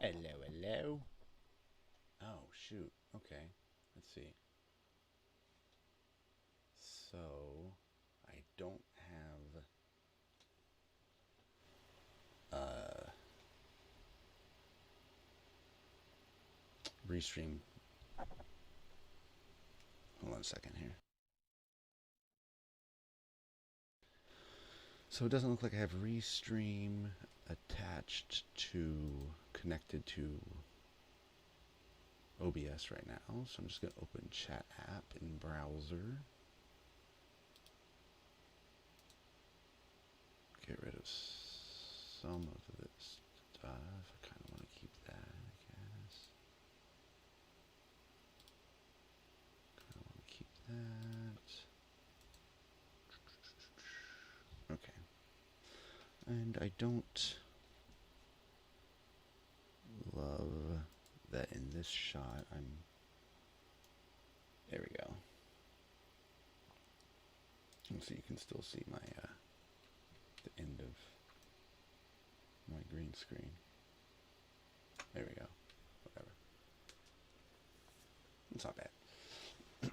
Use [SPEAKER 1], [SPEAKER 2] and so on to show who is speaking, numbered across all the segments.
[SPEAKER 1] Hello, hello. Oh, shoot. Okay. Let's see. So, I don't have restream. Hold on a second here. So it doesn't look like I have restream attached to, connected to OBS right now. So I'm just going to open chat app in browser. Get rid of some of this stuff. I kind of want to keep that, I guess. Kind of want to keep that. Okay. And I don't love that in this shot there we go. And so you can still see my the end of my green screen. There we go. Whatever. It's not bad. I've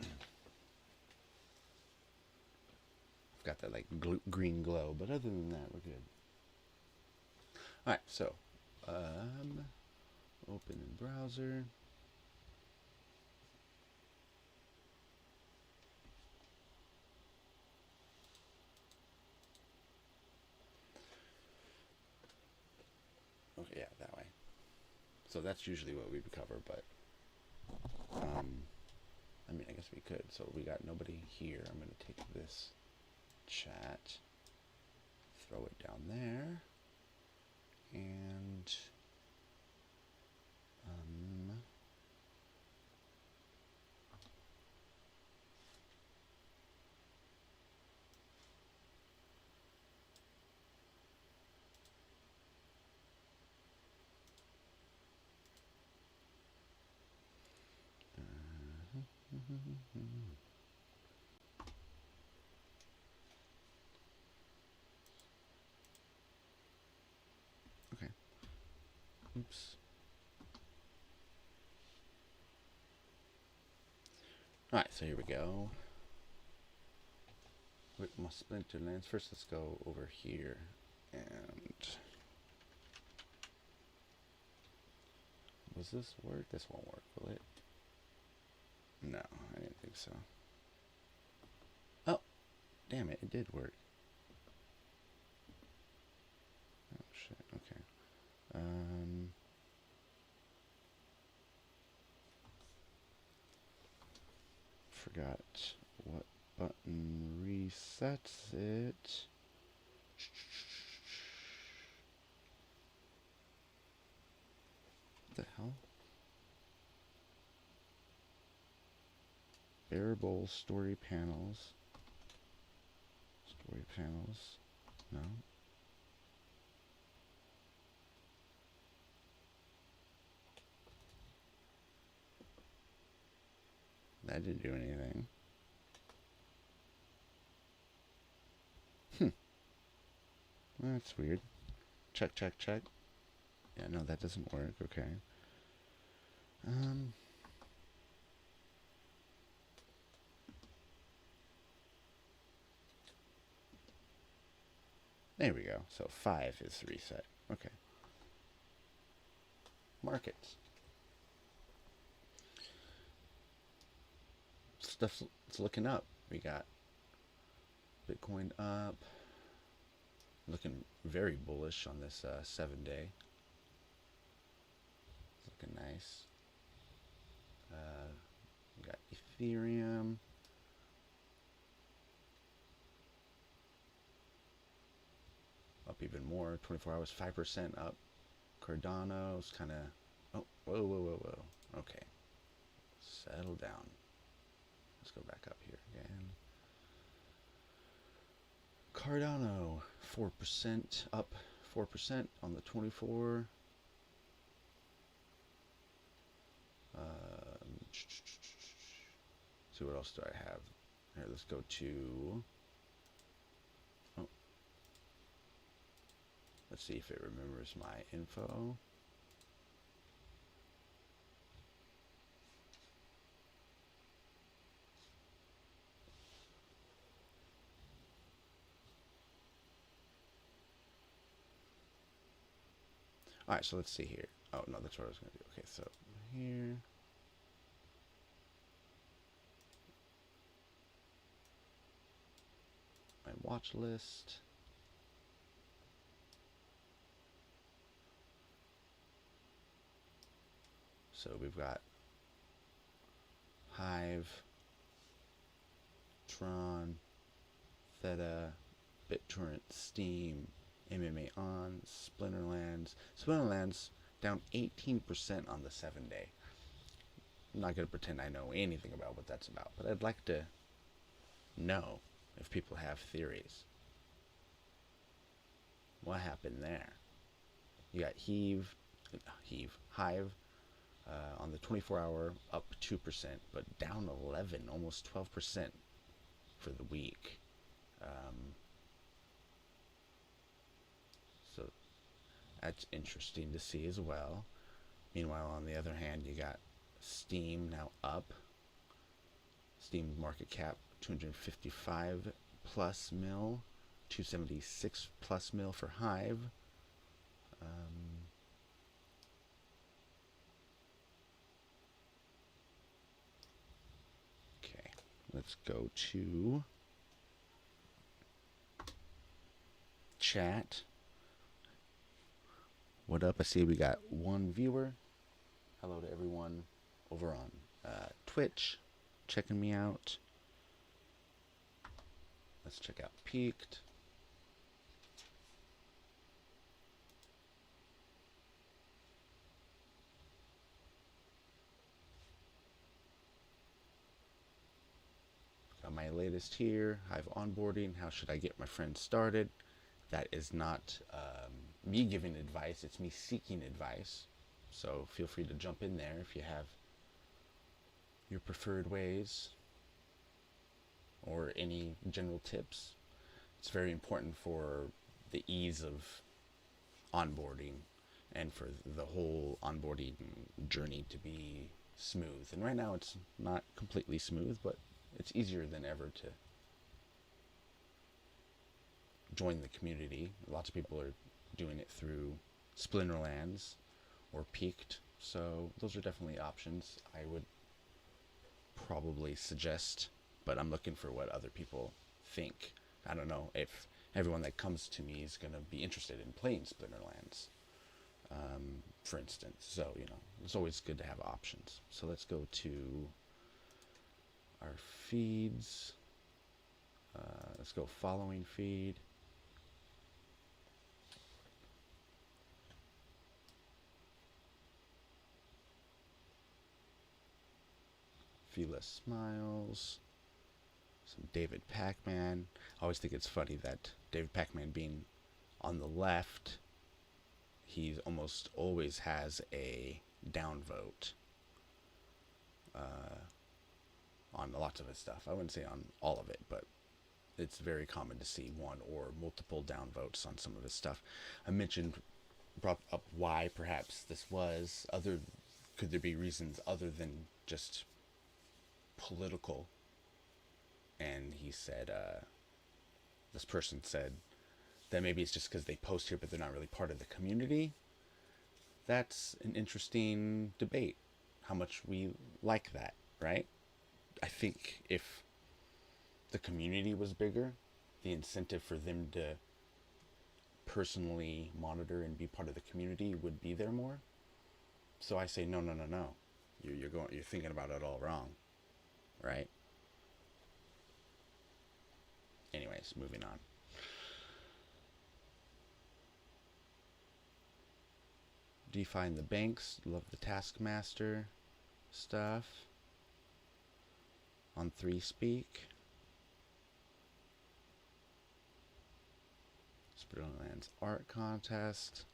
[SPEAKER 1] got that like green glow, but other than that, we're good. All right, so open in browser. Okay, yeah, that way. So that's usually what we would cover, but I mean, I guess we could. So we got nobody here. I'm going to take this chat, throw it down there, and okay. Oops. All right, so here we go. With my Splinterlands. First, let's go over here and was this work? This won't work, will it? No, I didn't think so. Oh, damn it, it did work. Oh shit, okay. Forgot what button resets it. What the hell? Bearable story panels. Story panels. No. That didn't do anything. That's weird. Check, check, check. Yeah, no, that doesn't work. Okay. There we go. So 5 is reset. Okay. Markets. Stuff's it's looking up. We got Bitcoin up. Looking very bullish on this 7-day. Looking nice. We got Ethereum. Up even more. 24 hours, 5% up. Cardano's kind of... Oh, whoa, whoa, whoa, whoa. Okay. Settle down. Let's go back up here again. Cardano, 4% up, 4% on the 24. See what else do I have? Here, let's go to. Oh, let's see if it remembers my info. All right, so let's see here. Oh no, that's what I was going to do. Okay, so here. My watch list. So we've got Hive, Tron, Theta, BitTorrent, Steam, MMA on, Splinterlands. Splinterlands down 18% on the 7-day. I'm not going to pretend I know anything about what that's about, but I'd like to know if people have theories. What happened there? You got Hive, on the 24-hour up 2%, but down 11, almost 12% for the week. So that's interesting to see as well. Meanwhile, on the other hand, you got Steam now up. Steam market cap 255 plus mil, 276 plus mil for Hive. Okay, let's go to chat. What up? I see we got one viewer. Hello to everyone over on Twitch checking me out. Let's check out Peaked. Got my latest here. Hive onboarding. How should I get my friends started? That is not me giving advice. It's me seeking advice. So feel free to jump in there if you have your preferred ways or any general tips. It's very important for the ease of onboarding and for the whole onboarding journey to be smooth. And right now it's not completely smooth, but it's easier than ever to join the community. Lots of people are doing it through Splinterlands or Peaked, so those are definitely options I would probably suggest, but I'm looking for what other people think. I don't know if everyone that comes to me is going to be interested in playing Splinterlands, for instance. So, it's always good to have options. So let's go to our feeds. Let's go following feed. Feeless Smiles. Some David Pac-Man. I always think it's funny that David Pac-Man being on the left, he almost always has a downvote on lots of his stuff. I wouldn't say on all of it, but it's very common to see one or multiple downvotes on some of his stuff. I brought up why perhaps this was. Could there be reasons other than just political? And he said, this person said that maybe it's just because they post here but they're not really part of the community. That's an interesting debate, how much we like that, right? I think if the community was bigger, the incentive for them to personally monitor and be part of the community would be there more. So I say no. You're thinking about it all wrong, right? Anyways, moving on. Define the banks. Love the Taskmaster stuff. On 3Speak. Splinterlands art contest.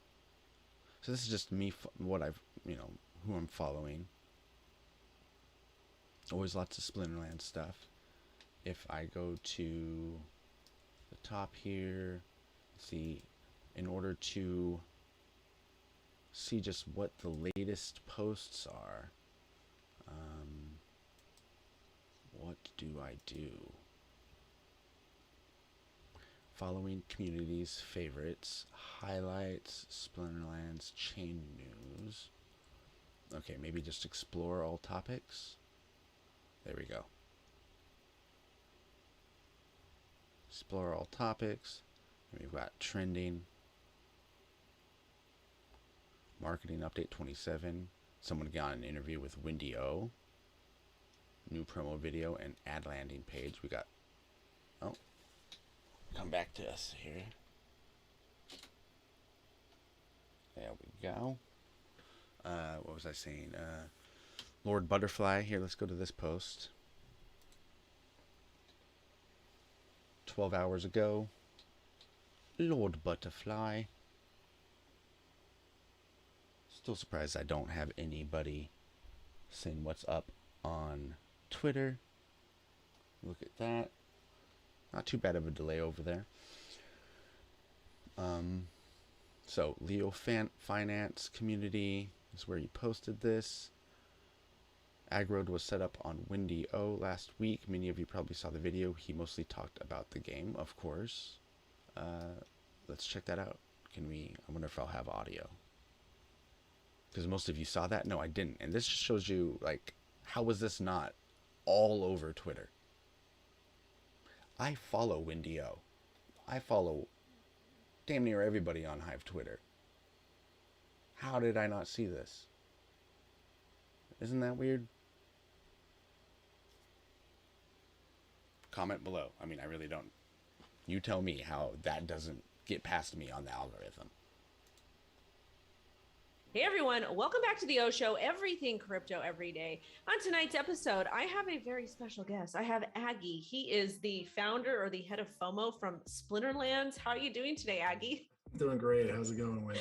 [SPEAKER 1] So this is just me, what I've, who I'm following. Always lots of Splinterlands stuff. If I go to the top here, see, in order to see just what the latest posts are, what do I do? Following communities, favorites, highlights, Splinterlands, chain news. Okay, maybe just explore all topics. There we go. Explore all topics. We've got trending. Marketing update 27. Someone got an interview with Windy O. New promo video and ad landing page. We got, come back to us here. There we go. What was I saying? Lord Butterfly. Here, let's go to this post. 12 hours ago. Lord Butterfly. Still surprised I don't have anybody saying what's up on Twitter. Look at that. Not too bad of a delay over there. So Leo Finance Community is where you posted this. Agroad was set up on Windy O last week. Many of you probably saw the video. He mostly talked about the game, of course. Let's check that out. I wonder if I'll have audio. Because most of you saw that. No, I didn't. And this just shows you, how was this not all over Twitter? I follow Windy O. I follow damn near everybody on Hive Twitter. How did I not see this? Isn't that weird? Comment below. I mean, I really don't. You tell me how that doesn't get past me on the algorithm.
[SPEAKER 2] Hey everyone, welcome back to the O Show, everything crypto every day. On tonight's episode, I have a very special guest. I have Aggie. He is the founder or the head of FOMO from Splinterlands. How are you doing today, Aggie?
[SPEAKER 3] Doing great. How's it going, Wendy?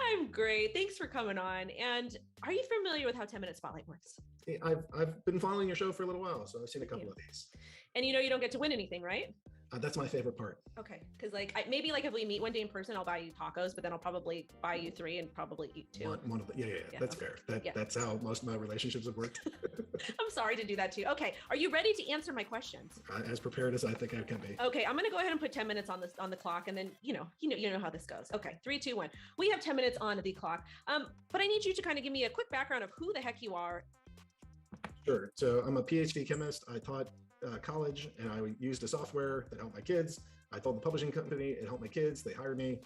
[SPEAKER 2] I'm great. Thanks for coming on. And are you familiar with how 10-minute spotlight works?
[SPEAKER 3] Hey, I've been following your show for a little while, so I've seen a couple of these.
[SPEAKER 2] And you don't get to win anything, right?
[SPEAKER 3] That's my favorite part.
[SPEAKER 2] Okay, because maybe if we meet one day in person, I'll buy you tacos, but then I'll probably buy you 3 and probably eat 2.
[SPEAKER 3] One of the, yeah, that's
[SPEAKER 2] okay.
[SPEAKER 3] fair. That's how most of my relationships have worked.
[SPEAKER 2] I'm sorry to do that too. Okay, are you ready to answer my questions?
[SPEAKER 3] As prepared as I think I can be.
[SPEAKER 2] Okay, I'm gonna go ahead and put 10 minutes on the clock, and then you know how this goes. Okay, 3, 2, 1. We have 10 minutes on the clock. But I need you to kind of give me a quick background of who the heck you are.
[SPEAKER 3] Sure. So I'm a PhD chemist. I taught college, and I used a software that helped my kids. I told the publishing company it helped my kids. They hired me.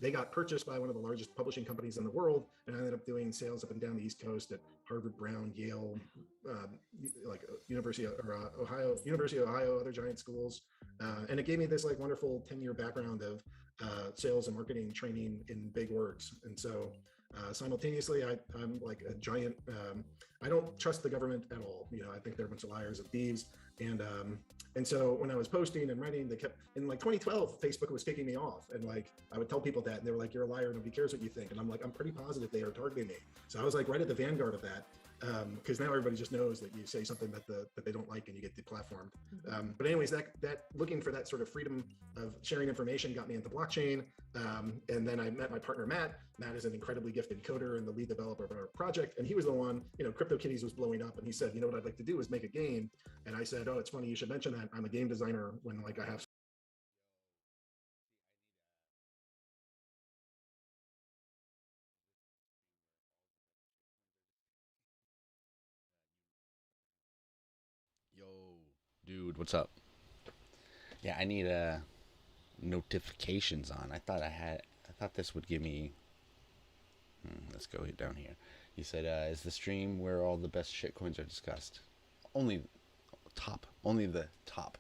[SPEAKER 3] They got purchased by one of the largest publishing companies in the world, and I ended up doing sales up and down the East Coast at Harvard, Brown, Yale, University of Ohio, other giant schools, and it gave me this wonderful 10-year background of sales and marketing training in big orgs. And so simultaneously, I'm like a giant. I don't trust the government at all. I think they're a bunch of liars and thieves. And so when I was posting and writing, they kept in 2012, Facebook was kicking me off, and I would tell people that, and they were like, "You're a liar. Nobody cares what you think." And I'm like, "I'm pretty positive they are targeting me." So I was right at the vanguard of that, because now everybody just knows that you say something that they don't like and you get deplatformed. But anyways, that looking for that sort of freedom of sharing information got me into blockchain, and then I met my partner Matt. Matt is an incredibly gifted coder and the lead developer of our project, and he was the one. CryptoKitties was blowing up, and he said, "What I'd like to do is make a game." And I said, "Oh, it's funny you should mention that. I'm a game designer when I have."
[SPEAKER 1] Yo, dude, what's up? Yeah, I need notifications on. I thought this would give me. Let's go down here. You said, "Is the stream where all the best shitcoins are discussed?" Only only the top,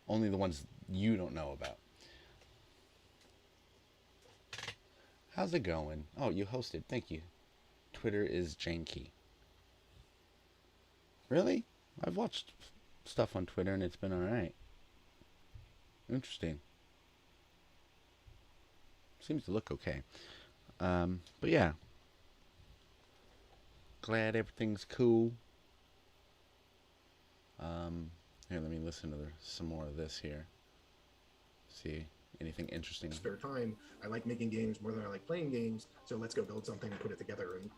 [SPEAKER 1] only the ones you don't know about. How's it going? Oh, you hosted. Thank you. Twitter is janky. Really? I've watched stuff on Twitter and it's been alright. Interesting. Seems to look okay. But yeah. Glad everything's cool. Here, let me listen to some more of this here. See anything interesting.
[SPEAKER 3] Spare time. I like making games more than I like playing games. So let's go build something and put it together. And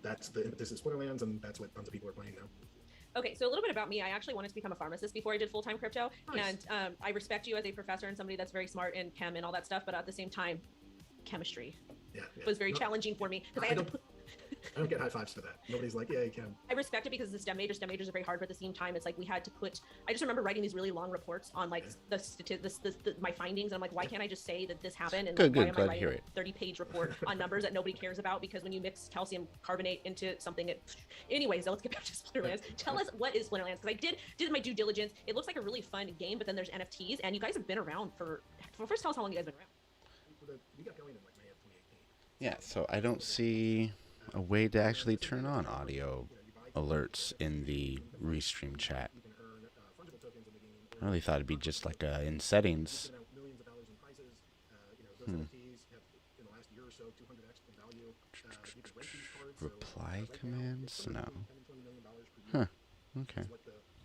[SPEAKER 3] that's the impetus of Splinterlands, and that's what tons of people are playing now.
[SPEAKER 2] Okay, so a little bit about me. I actually wanted to become a pharmacist before I did full-time crypto. Nice. And I respect you as a professor and somebody that's very smart in chem and all that stuff, but at the same time, chemistry was very challenging for me because
[SPEAKER 3] I don't get high fives for that. Nobody's like, "Yeah, you can."
[SPEAKER 2] I respect it because the STEM majors are very hard, but at the same time, it's we had to put. I just remember writing these really long reports on my findings, and I'm like, why can't I just say that this happened? And why am I writing a 30-page report on numbers that nobody cares about? Because when you mix calcium carbonate into something, anyways, let's get back to Splinterlands. Tell us, what is Splinterlands? Because I did my due diligence. It looks like a really fun game, but then there's NFTs, and you guys have been around first tell us how long you guys have been around.
[SPEAKER 3] We got going in May of 2018.
[SPEAKER 1] Yeah, so I don't see a way to actually turn on audio alerts in the restream chat. I really thought it'd be just in settings. Reply commands? No. Huh. Okay.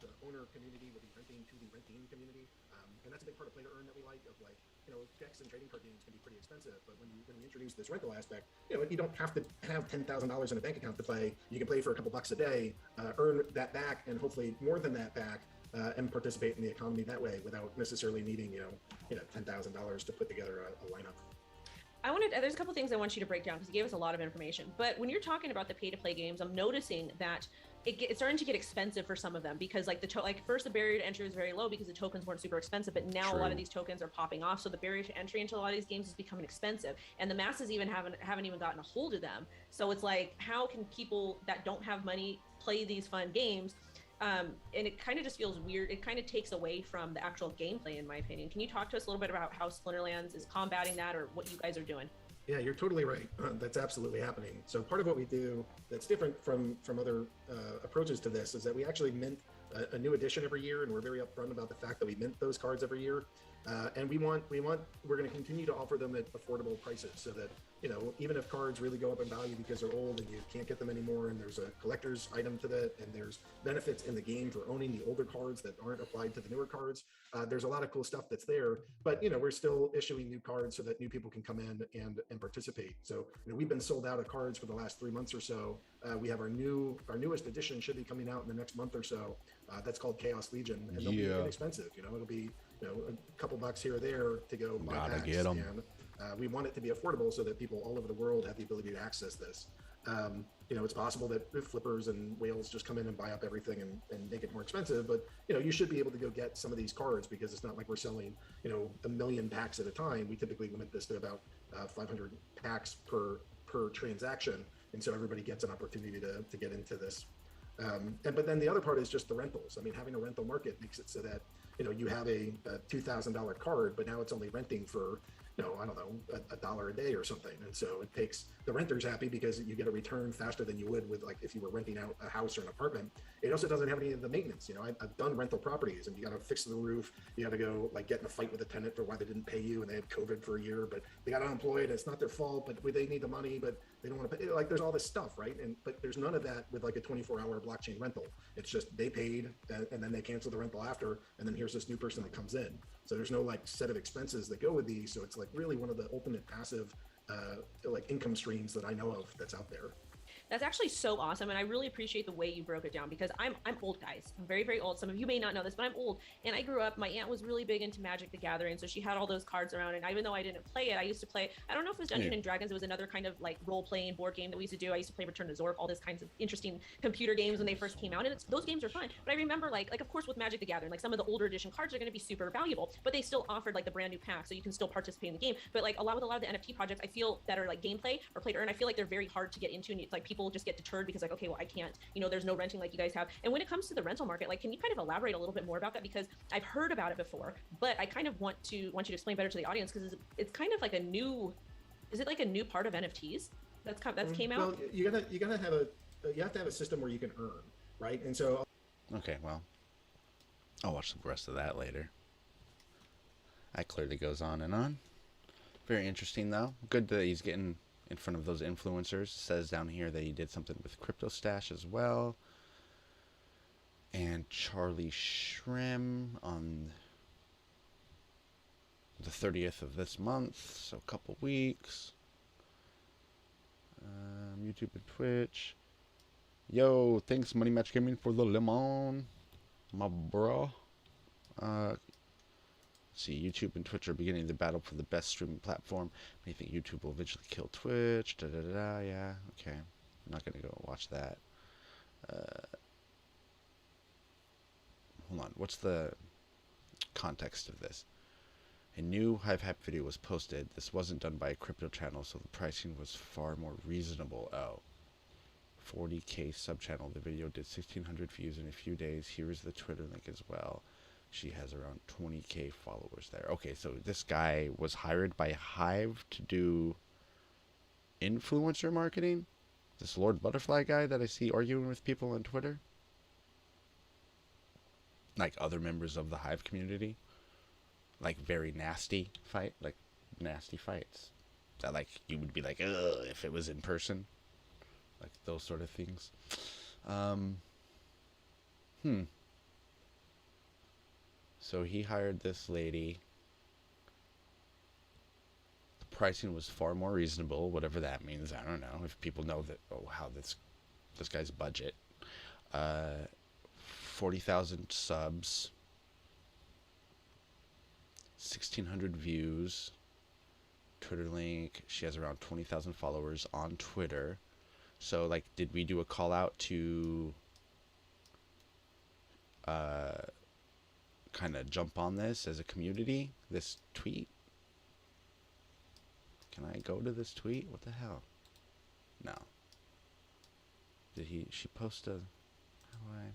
[SPEAKER 3] The owner community will be renting to the renting community, and that's a big part of play to earn that we like. Decks and trading card games can be pretty expensive, but when you introduce this rental aspect, you don't have to have $10,000 in a bank account to play. You can play for a couple bucks a day, earn that back, and hopefully more than that back, and participate in the economy that way without necessarily needing $10,000 to put together a lineup.
[SPEAKER 2] There's a couple things I want you to break down because you gave us a lot of information. But when you're talking about the pay to play games, I'm noticing that it's starting to get expensive for some of them because like first the barrier to entry was very low because the tokens weren't super expensive, but now a lot of these tokens are popping off, so the barrier to entry into a lot of these games is becoming expensive, and the masses even haven't even gotten a hold of them. So it's like, how can people that don't have money play these fun games? And it kind of just feels weird. It kind of takes away from the actual gameplay, in my opinion. Can you talk to us a little bit about how Splinterlands is combating that, or what you guys are doing?
[SPEAKER 3] Yeah, you're totally right. That's absolutely happening. So part of what we do that's different from other approaches to this is that we actually mint a new edition every year, and we're very upfront about the fact that we mint those cards every year. And we're going to continue to offer them at affordable prices, so that even if cards really go up in value because they're old and you can't get them anymore, and there's a collector's item to that, and there's benefits in the game for owning the older cards that aren't applied to the newer cards. There's a lot of cool stuff that's there, but we're still issuing new cards so that new people can come in and participate. So we've been sold out of cards for the last 3 months or so. We have our newest edition should be coming out in the next month or so. That's called Chaos Legion, and they'll be inexpensive. It'll be a couple bucks here or there to go buy
[SPEAKER 1] Gotta
[SPEAKER 3] packs.
[SPEAKER 1] get 'em.
[SPEAKER 3] And we want it to be affordable so that people all over the world have the ability to access this. It's possible that flippers and whales just come in and buy up everything and make it more expensive, but you should be able to go get some of these cards, because it's not like we're selling a million packs at a time. We typically limit this to about 500 packs per transaction, and so everybody gets an opportunity to get into this. But then the other part is just the rentals. I mean, having a rental market makes it so that you have a $2,000 card, but now it's only renting for I don't know, $1 a day or something. And so it takes the renters happy because you get a return faster than you would with, like, if you were renting out a house or an apartment. It also doesn't have any of the maintenance. I've done rental properties, and you got to fix the roof. You got to go like get in a fight with a tenant for why they didn't pay you, and they had COVID for a year, but they got unemployed. It's not their fault, but they need the money, but they don't want to pay. Like, there's all this stuff, right? But there's none of that with like a 24-hour blockchain rental. It's just they paid, and then they cancel the rental after, and then here's this new person that comes in. So there's no like set of expenses that go with these. So it's like really one of the ultimate passive like income streams that I know of that's out there.
[SPEAKER 2] That's actually so awesome, and I really appreciate the way you broke it down, because I'm old, guys. I'm very, very old. Some of you may not know this, but I'm old, and I grew up. My aunt was really big into Magic the Gathering, so she had all those cards around. And even though I didn't play it, I used to play. I don't know if it was Dungeons and Dragons. It was another kind of like role-playing board game that we used to do. I used to play Return to Zork, all these kinds of interesting computer games when they first came out, and those games are fun. But I remember like of course with Magic the Gathering, like some of the older edition cards are going to be super valuable, but they still offered like the brand new pack, so you can still participate in the game. But like a lot of the NFT projects, I feel that are like gameplay or play to earn, I feel like they're very hard to get into, and it's like people just get deterred because like, okay, well, I can't, there's no renting like you guys have. And when it comes to the rental market, like, can you kind of elaborate a little bit more about that? Because I've heard about it before, but I kind of want you to explain better to the audience, because it's kind of like is it like a new part of NFTs that's came out?
[SPEAKER 3] Well, you have to have a system where you can earn, right? And so
[SPEAKER 1] okay, well, I'll watch the rest of that later. That clearly goes on and on. Very interesting, though. Good that he's getting in front of those influencers. It says down here that he did something with Crypto Stash as well. And Charlie Shrem on the 30th of this month, so a couple weeks. YouTube and Twitch. Yo, thanks Money Match Gaming for the lemon, my bro. Let's see, YouTube and Twitch are beginning the battle for the best streaming platform. I think YouTube will eventually kill Twitch. Da da da da. Yeah, okay. I'm not gonna go watch that. Hold on. What's the context of this? A new Hive Hype video was posted. This wasn't done by a crypto channel, so the pricing was far more reasonable. Oh. 40k sub channel. The video did 1,600 views in a few days. Here is the Twitter link as well. She has around 20k followers there. Okay, so this guy was hired by Hive to do influencer marketing? This Lord Butterfly guy that I see arguing with people on Twitter? Like other members of the Hive community? Like very nasty nasty fights. That like you would be like, ugh, if it was in person. Like those sort of things. So he hired this lady. The pricing was far more reasonable, whatever that means. I don't know if people know that. Oh, how this guy's budget. 40,000 subs, 1,600 views. Twitter link. She has around 20,000 followers on Twitter. So, like, did we do a call out to kind of jump on this as a community? This tweet? Can I go to this tweet? What the hell? No. Did she post a... How do I...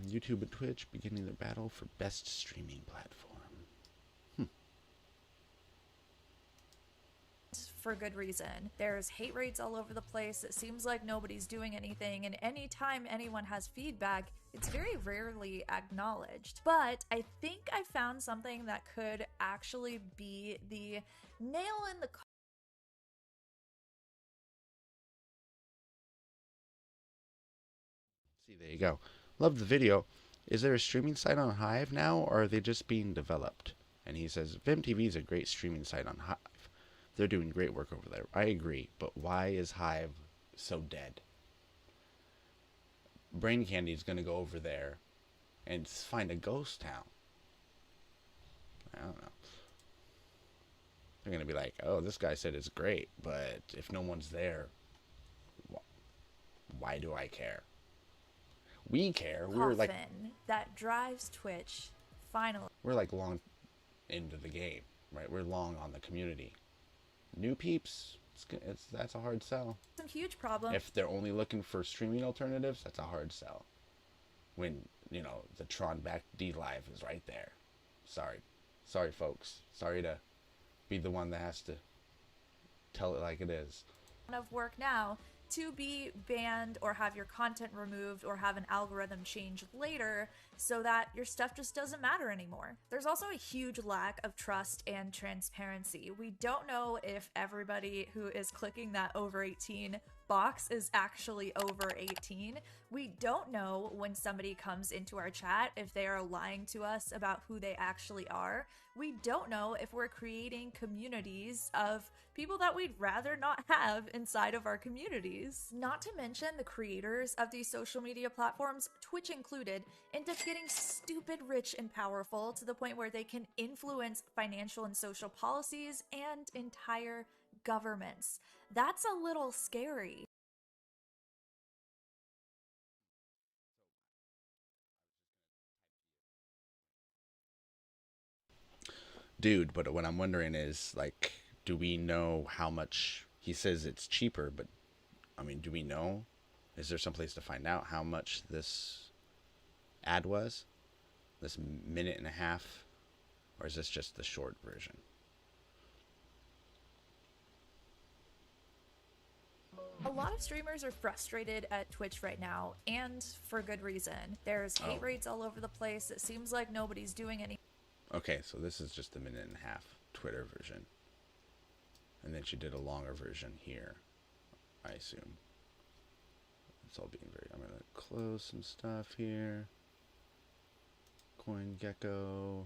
[SPEAKER 1] YouTube and Twitch beginning their battle for best streaming platform.
[SPEAKER 4] For good reason. There's hate rates all over the place. It seems like nobody's doing anything, and anytime anyone has feedback, it's very rarely acknowledged. But I think I found something that could actually be the nail in the
[SPEAKER 1] See, there you go. Love the video. Is there a streaming site on Hive now, or are they just being developed? And he says, VimTV is a great streaming site on Hive. They're doing great work over there. I agree, but why is Hive so dead? Brain Candy is going to go over there and find a ghost town. I don't know. They're going to be like, oh, this guy said it's great, but if no one's there, why do I care? We care. We're like
[SPEAKER 4] that drives Twitch. Finally,
[SPEAKER 1] we're like long into the game, right? We're long on the community. New peeps, that's a hard sell.
[SPEAKER 4] Some huge problem.
[SPEAKER 1] If they're only looking for streaming alternatives, that's a hard sell. When you know the Tron back D Live is right there. Sorry, folks. Sorry to be the one that has to tell it like it is.
[SPEAKER 4] Of work now to be banned or have your content removed or have an algorithm change later so that your stuff just doesn't matter anymore. There's also a huge lack of trust and transparency. We don't know if everybody who is clicking that over 18 box is actually over 18. We don't know when somebody comes into our chat if they are lying to us about who they actually are. We don't know if we're creating communities of people that we'd rather not have inside of our communities. Not to mention the creators of these social media platforms, Twitch included, end up getting stupid rich and powerful to the point where they can influence financial and social policies and entire governments. That's a little scary.
[SPEAKER 1] Dude, but what I'm wondering is, like, do we know how much... He says it's cheaper, but, I mean, do we know? Is there some place to find out how much this ad was? This minute and a half? Or is this just the short version?
[SPEAKER 4] A lot of streamers are frustrated at Twitch right now, and for good reason. There's hate rates all over the place. It seems like nobody's doing anything.
[SPEAKER 1] Okay, so this is just the minute and a half Twitter version. And then she did a longer version here, I assume. It's all being very... I'm going to close some stuff here. CoinGecko.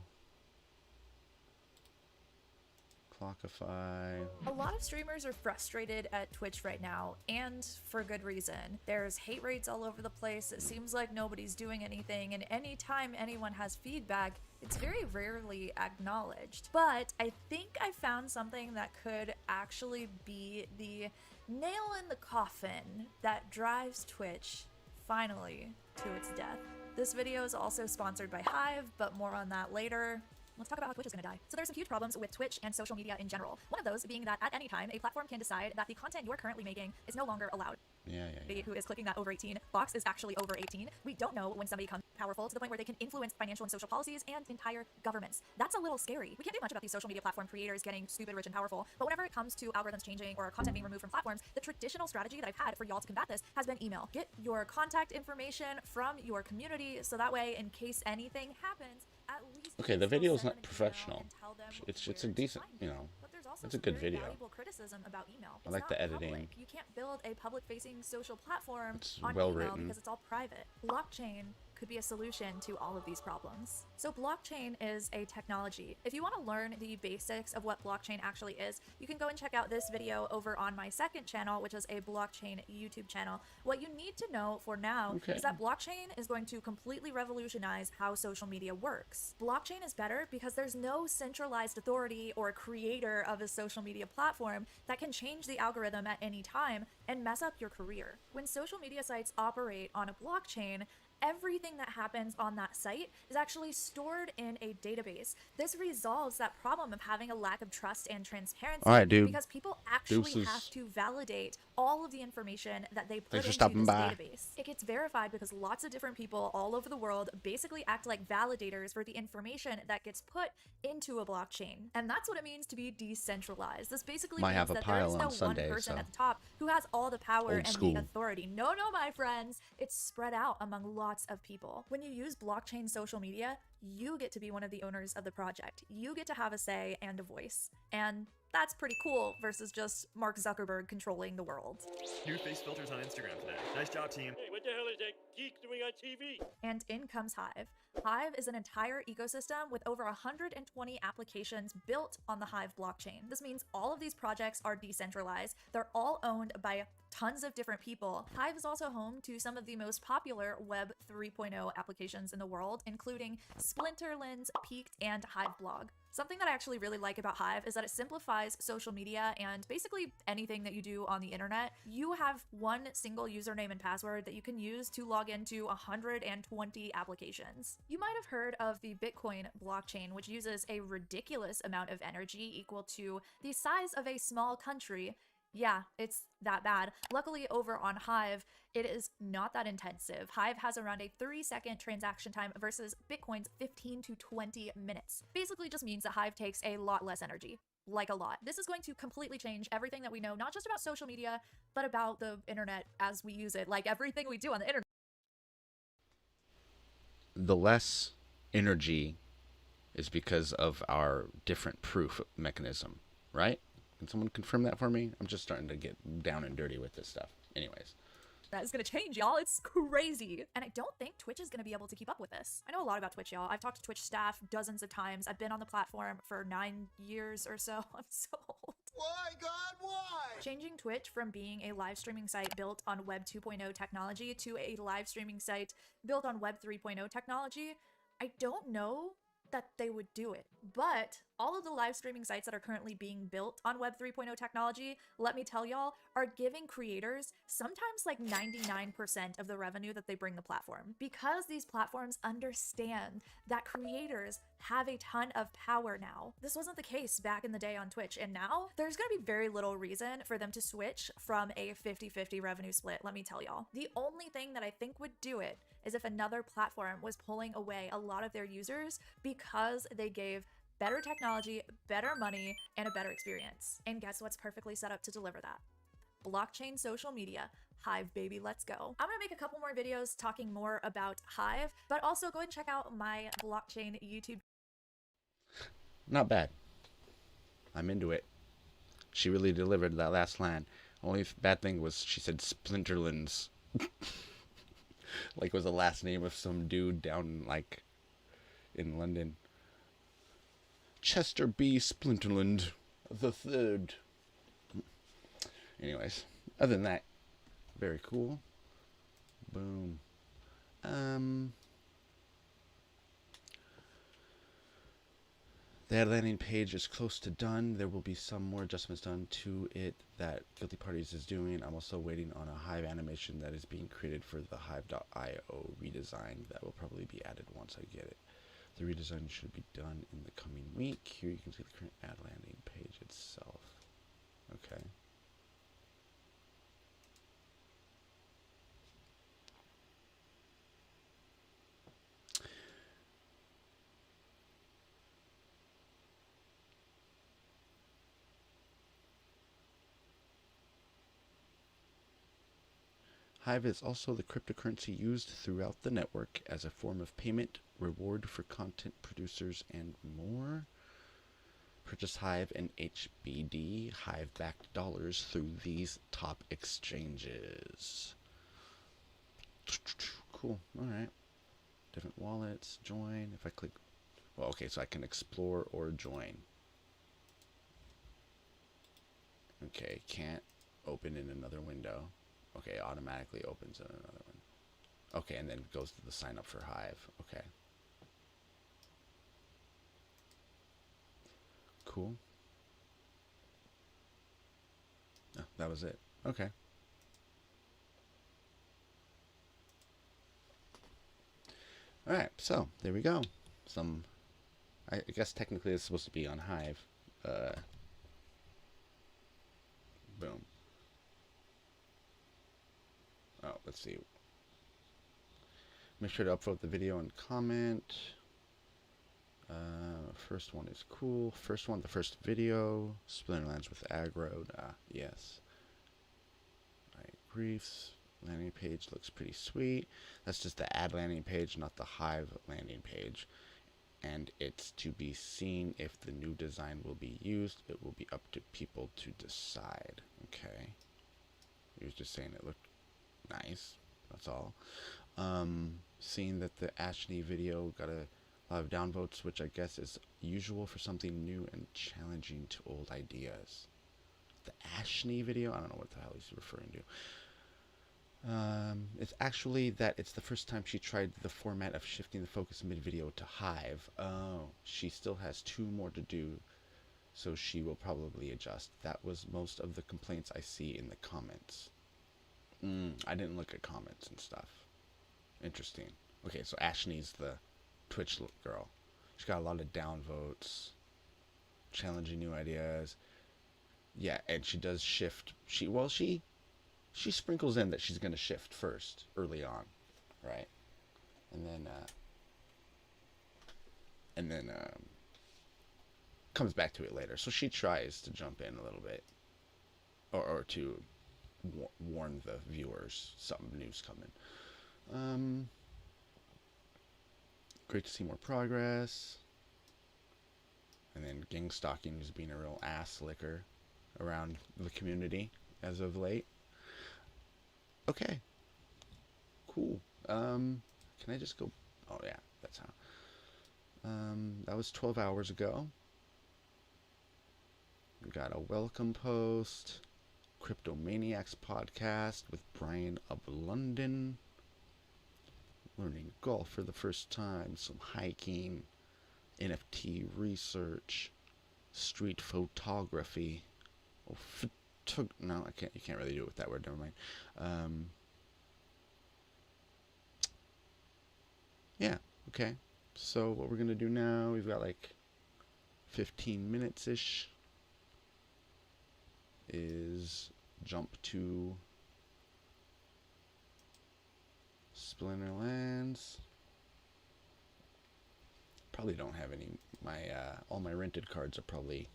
[SPEAKER 1] Clockify.
[SPEAKER 4] A lot of streamers are frustrated at Twitch right now, and for good reason. There's hate rates all over the place. It seems like nobody's doing anything, and anytime anyone has feedback, it's very rarely acknowledged. But I think I found something that could actually be the nail in the coffin that drives Twitch, finally, to its death. This video is also sponsored by Hive, but more on that later. Let's talk about how Twitch is going to die. So there's some huge problems with Twitch and social media in general. One of those being that at any time, a platform can decide that the content you're currently making is no longer allowed.
[SPEAKER 1] Yeah.
[SPEAKER 4] Who is clicking that over 18 box is actually over 18. We don't know when somebody becomes powerful to the point where they can influence financial and social policies and entire governments. That's a little scary. We can't do much about these social media platform creators getting stupid, rich, and powerful, but whenever it comes to algorithms changing or content being removed from platforms, the traditional strategy that I've had for y'all to combat this has been email. Get your contact information from your community so that way, in case anything happens, at least...
[SPEAKER 1] Okay, the video is not professional. It's a decent, you know, it's a good video.
[SPEAKER 4] Criticism about email.
[SPEAKER 1] I like the editing.
[SPEAKER 4] Public. You can't build a public-facing social platform
[SPEAKER 1] It's
[SPEAKER 4] on
[SPEAKER 1] well
[SPEAKER 4] email
[SPEAKER 1] written.
[SPEAKER 4] because it's all private. Blockchain could be a solution to all of these problems. So blockchain is a technology. If you want to learn the basics of what blockchain actually is, you can go and check out this video over on my second channel, which is a blockchain YouTube channel. What you need to know for now is that blockchain is going to completely revolutionize how social media works. Blockchain is better because there's no centralized authority or creator of a social media platform that can change the algorithm at any time and mess up your career. When social media sites operate on a blockchain, everything that happens on that site is actually stored in a database. This resolves that problem of having a lack of trust and transparency.
[SPEAKER 1] All right, dude.
[SPEAKER 4] Because people actually
[SPEAKER 1] Deuces.
[SPEAKER 4] have to validate all of the information that they put
[SPEAKER 1] Thanks for
[SPEAKER 4] into
[SPEAKER 1] stopping
[SPEAKER 4] this
[SPEAKER 1] by.
[SPEAKER 4] database. It gets verified because lots of different people all over the world basically act like validators for the information that gets put into a blockchain. And that's what it means to be decentralized. This basically
[SPEAKER 1] Might
[SPEAKER 4] means
[SPEAKER 1] have a
[SPEAKER 4] that there
[SPEAKER 1] pile
[SPEAKER 4] is
[SPEAKER 1] on
[SPEAKER 4] no
[SPEAKER 1] Sunday,
[SPEAKER 4] one person
[SPEAKER 1] so.
[SPEAKER 4] at the top who has all the power
[SPEAKER 1] Old
[SPEAKER 4] and
[SPEAKER 1] school.
[SPEAKER 4] the authority. No, my friends. It's spread out among lots of people. When you use blockchain social media, you get to be one of the owners of the project. You get to have a say and a voice. And that's pretty cool versus just Mark Zuckerberg controlling the world.
[SPEAKER 5] New face filters on Instagram today. Nice job, team.
[SPEAKER 6] Hey, what the hell is that geek doing on TV?
[SPEAKER 4] And in comes Hive. Hive is an entire ecosystem with over 120 applications built on the Hive blockchain. This means all of these projects are decentralized. They're all owned by tons of different people. Hive is also home to some of the most popular Web 3.0 applications in the world, including Splinterlands, Peaked, and Hive Blog. Something that I actually really like about Hive is that it simplifies social media and basically anything that you do on the internet. You have one single username and password that you can use to log into 120 applications. You might have heard of the Bitcoin blockchain, which uses a ridiculous amount of energy equal to the size of a small country. Yeah, it's that bad. Luckily, over on Hive, it is not that intensive. Hive has around a 3-second transaction time versus Bitcoin's 15 to 20 minutes. Basically just means that Hive takes a lot less energy. Like a lot. This is going to completely change everything that we know, not just about social media, but about the internet as we use it, like everything we do on the internet.
[SPEAKER 1] The less energy is because of our different proof mechanism, right? Can someone confirm that for me? I'm just starting to get down and dirty with this stuff. Anyways.
[SPEAKER 4] That is going to change, y'all. It's crazy. And I don't think Twitch is going to be able to keep up with this. I know a lot about Twitch, y'all. I've talked to Twitch staff dozens of times. I've been on the platform for 9 years or so. I'm so old.
[SPEAKER 6] Why, God, why?
[SPEAKER 4] Changing Twitch from being a live streaming site built on Web 2.0 technology to a live streaming site built on Web 3.0 technology, I don't know that they would do it. But all of the live streaming sites that are currently being built on Web 3.0 technology, let me tell y'all, are giving creators sometimes like 99% of the revenue that they bring the platform. Because these platforms understand that creators have a ton of power now. This wasn't the case back in the day on Twitch, and now there's gonna be very little reason for them to switch from a 50-50 revenue split, let me tell y'all. The only thing that I think would do it is if another platform was pulling away a lot of their users because they gave better technology, better money, and a better experience. And guess what's perfectly set up to deliver that? Blockchain social media. Hive, baby, let's go. I'm gonna make a couple more videos talking more about Hive, but also go and check out my blockchain YouTube.
[SPEAKER 1] Not bad. I'm into it. She really delivered that last line. Only bad thing was she said Splinterlands. Like it was the last name of some dude down like in London. Chester B. Splinterland the third. Anyways, other than that, very cool. Boom. That landing page is close to done. There will be some more adjustments done to it that Guilty Parties is doing. I'm also waiting on a Hive animation that is being created for the Hive.io redesign that will probably be added once I get it. The redesign should be done in the coming week. Here you can see the current ad landing page itself. Okay. Hive is also the cryptocurrency used throughout the network as a form of payment, reward for content producers, and more. Purchase Hive and HBD, Hive-backed dollars, through these top exchanges. Cool. All right. different wallets, join. If I click, well, okay, so I can explore or join. Okay, can't open in another window. Okay, automatically opens in another one. Okay, and then goes to the sign up for Hive. Okay. Cool. Oh, that was it. Okay. Alright, so there we go. I guess technically it's supposed to be on Hive. Boom. Oh, let's see. Make sure to upvote the video and comment. First one is cool. First one, the first video. Splinterlands with aggro. Yes. Alright, briefs. Landing page looks pretty sweet. That's just the ad landing page, not the Hive landing page. And it's to be seen if the new design will be used. It will be up to people to decide. Okay. He was just saying it looked nice. That's all. Seeing that the Ashley video got a lot of downvotes, which I guess is usual for something new and challenging to old ideas. The Ashley video? I don't know what the hell he's referring to. It's actually that it's the first time she tried the format of shifting the focus mid-video to Hive. Oh, she still has 2 more to do, so she will probably adjust. That was most of the complaints I see in the comments. I didn't look at comments and stuff. Interesting. Okay, so Ashley's the Twitch girl. She's got a lot of downvotes, challenging new ideas. Yeah, and she does shift. She sprinkles in that she's going to shift first, early on, right? And then comes back to it later. So she tries to jump in a little bit, or to warn the viewers something new's coming. Great to see more progress. And then gang stalking is being a real ass licker around the community as of late. Okay. Cool. Can I just go? Oh yeah, that's how. That was 12 hours ago. We got a welcome post. Cryptomaniacs podcast with Brian of London. Learning golf for the first time. Some hiking. NFT research. Street photography. No, I can't. You can't really do it with that word. Never mind. Yeah. Okay. So what we're gonna do now? We've got like 15 minutes ish. Is jump to Splinterlands. Probably don't have any. All my rented cards are probably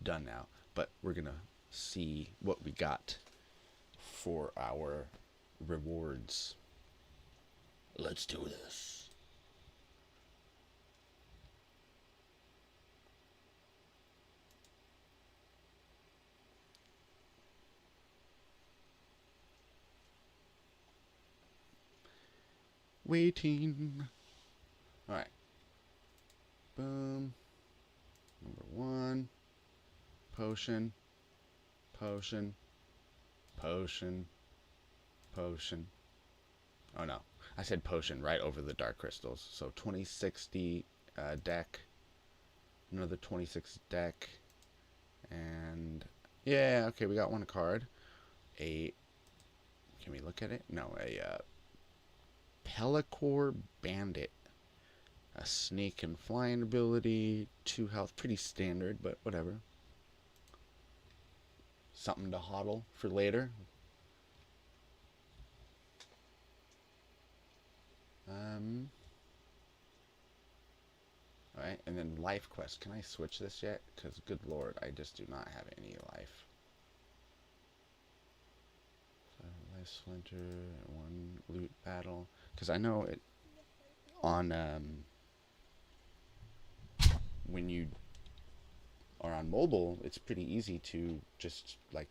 [SPEAKER 1] done now, but we're gonna see what we got for our rewards. Let's do this. Waiting. Alright. Boom. Number 1. Potion. Potion. Potion. Potion. Oh no. I said potion right over the dark crystals. So 2060 deck. Another 26 deck. And yeah, okay, we got one card. Can we look at it? No, a Pellicor Bandit. A sneak and flying ability, 2 health, pretty standard, but whatever. Something to hodl for later. Alright, and then life quest. Can I switch this yet? Because good lord, I just do not have any life. So, life splinter, 1 loot battle. Because I know it on when you are on mobile, it's pretty easy to just like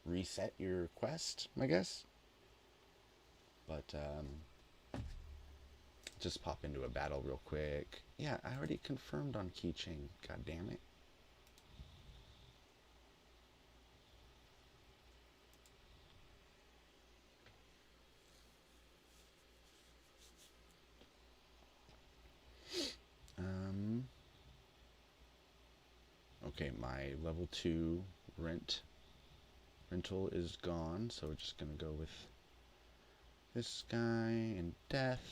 [SPEAKER 1] reset your quest, I guess. But just pop into a battle real quick. Yeah, I already confirmed on keychain. God damn it. Okay, my level 2 rental is gone, so we're just gonna go with this guy and death.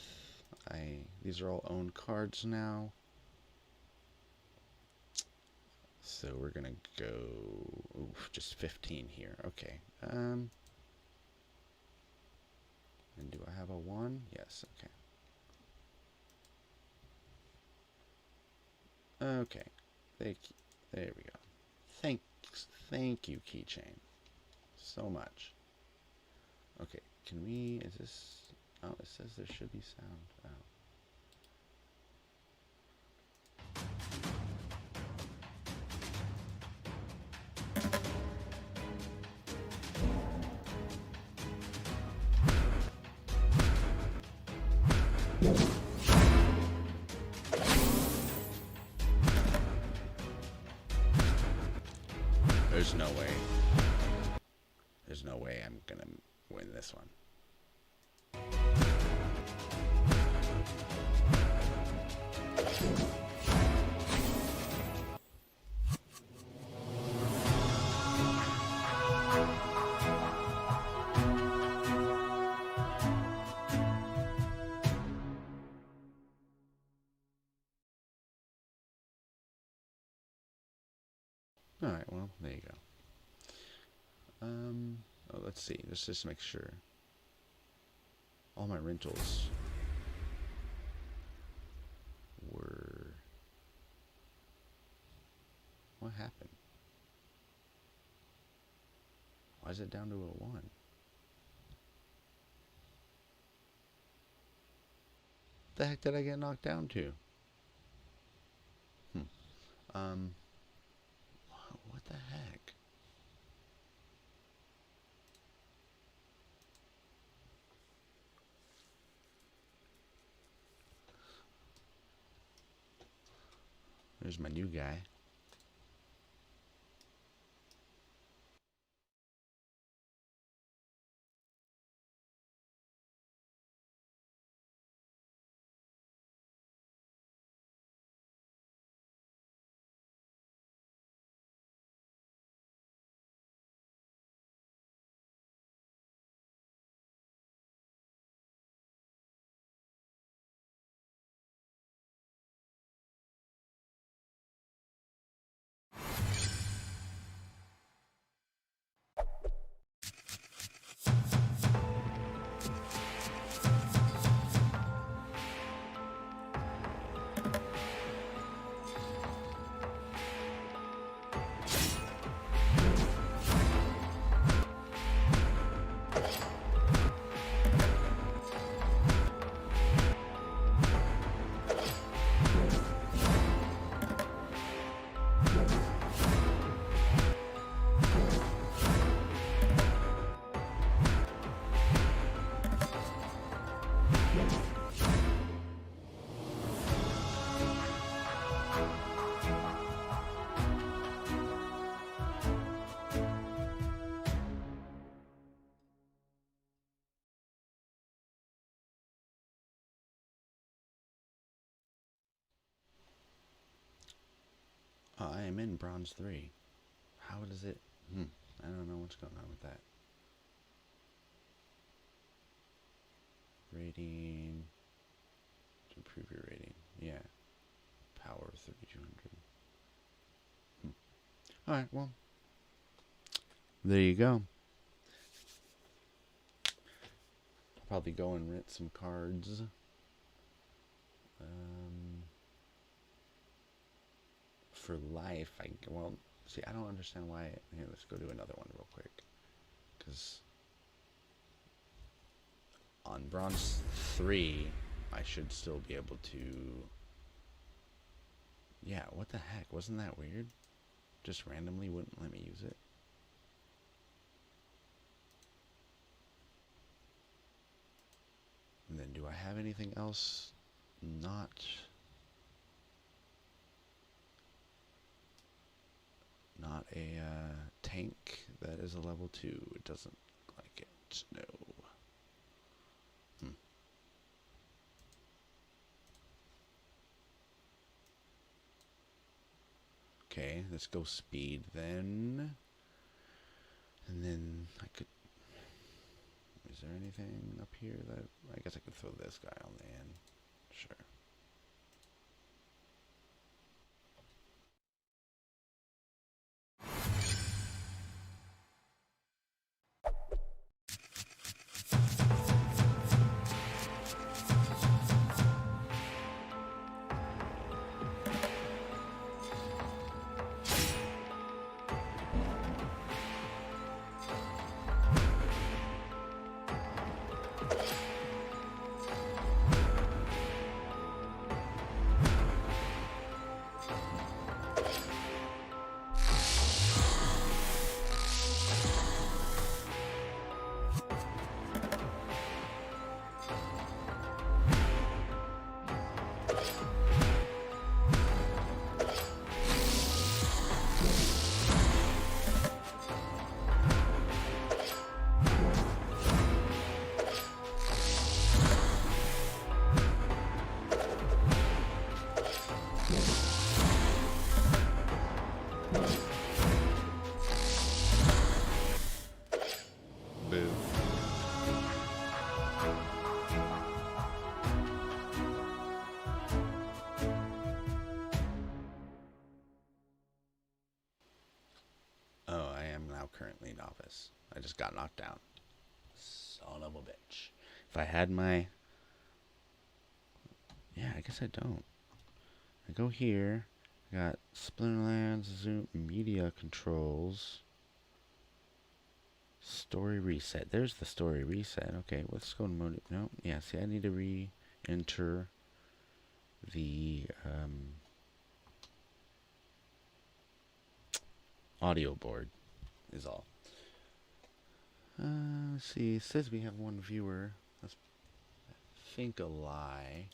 [SPEAKER 1] These are all owned cards now. So we're gonna go just 15 here. Okay. And do I have a 1? Yes, okay. Okay. There we go. Thank you, keychain. So much. Okay, is this, oh, it says there should be sound. Oh. There's no way I'm gonna win this one. Alright, well, there you go. Oh, let's see. Let's just make sure. All my rentals were... What happened? Why is it down to a 1? The heck did I get knocked down to? What the heck? There's my new guy. Oh, I am in Bronze 3. How does it... I don't know what's going on with that. Rating... To improve your rating. Yeah. Power 3200. Alright, well. There you go. I'll probably go and rent some cards. For life, well, see, I don't understand why. Here, let's go do another one real quick. Because on Bronze 3, I should still be able to... Yeah, what the heck? Wasn't that weird? Just randomly wouldn't let me use it. do I have anything else? Not a tank that is a level 2. It doesn't look like it. No. Okay, let's go speed then. And then I could... Is there anything up here that... I guess I could throw this guy on the end. Sure. Boo. Oh, I am now currently novice. I just got knocked down. Son of a bitch. If I had my... Yeah, I guess I don't. I go here. I got Splinterlands, Zoom, Media Controls. Story reset. There's the story reset. Okay, let's go to mode. No, yeah, see, I need to re-enter the audio board is all. Let's see. It says we have one viewer. That's, I think, a lie.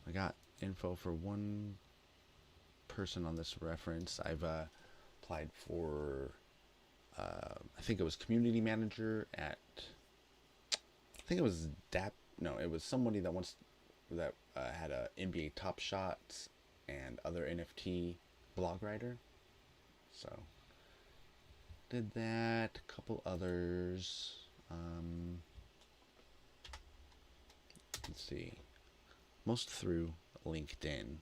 [SPEAKER 1] I got info for one person on this reference. I've applied for, I think it was community manager at, I think it was no, it was somebody that had a NBA Top Shots and other NFT blog writer. So did that, a couple others. Let's see. Most through LinkedIn.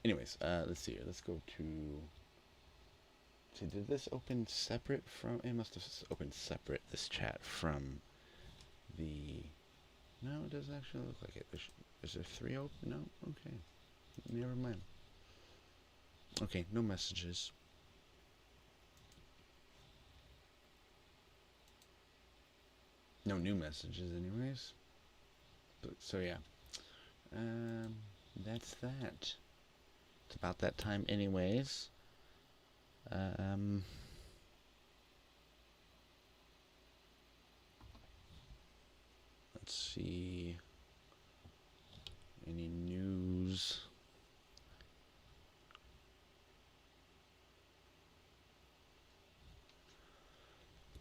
[SPEAKER 1] Anyways, let's see here. Let's go to... See, did this open separate from... It must have opened separate, this chat, from the... No, it doesn't actually look like it. Is there 3 open? No? Okay. Never mind. Okay, no messages. No new messages anyways. But, so yeah. That's that. It's about that time anyways. Let's see. Any news?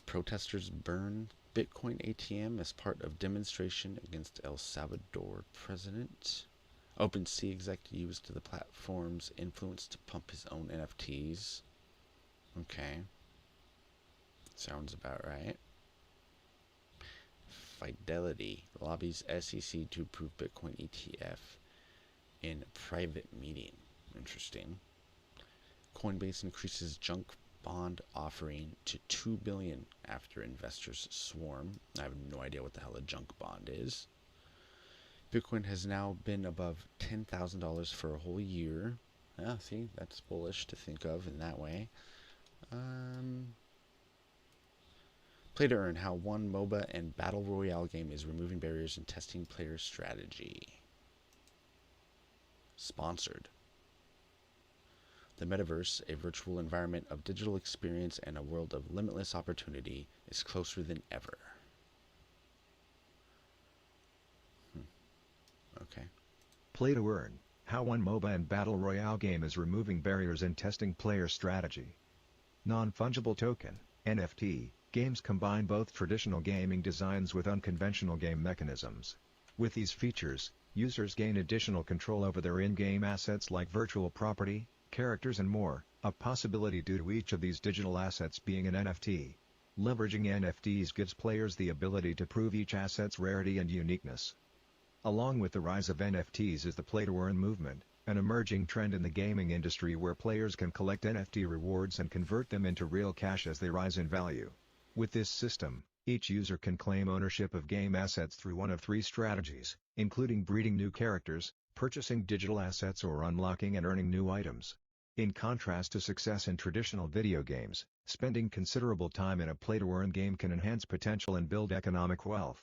[SPEAKER 1] Protesters burn Bitcoin ATM as part of demonstration against El Salvador president. OpenSea exec used the platform's influence to pump his own NFTs. Okay. Sounds about right. Fidelity lobbies SEC to approve Bitcoin ETF in private meeting. Interesting. Coinbase increases junk bond offering to $2 billion after investors swarm. I have no idea what the hell a junk bond is. Bitcoin has now been above $10,000 for a whole year. Ah, see, that's bullish to think of in that way. Play to earn: how one MOBA and Battle Royale game is removing barriers and testing player strategy. sponsored. The metaverse, a virtual environment of digital experience and a world of limitless opportunity, is closer than ever. Okay.
[SPEAKER 7] Play to earn. How one MOBA and Battle Royale game is removing barriers and testing player strategy. Non-fungible token, NFT, games combine both traditional gaming designs with unconventional game mechanisms. With these features, users gain additional control over their in-game assets like virtual property, characters and more, a possibility due to each of these digital assets being an NFT. Leveraging NFTs gives players the ability to prove each asset's rarity and uniqueness. Along with the rise of NFTs is the play-to-earn movement, an emerging trend in the gaming industry where players can collect NFT rewards and convert them into real cash as they rise in value. With this system, each user can claim ownership of game assets through one of three strategies, including breeding new characters, purchasing digital assets or unlocking and earning new items. In contrast to success in traditional video games, spending considerable time in a play-to-earn game can enhance potential and build economic wealth.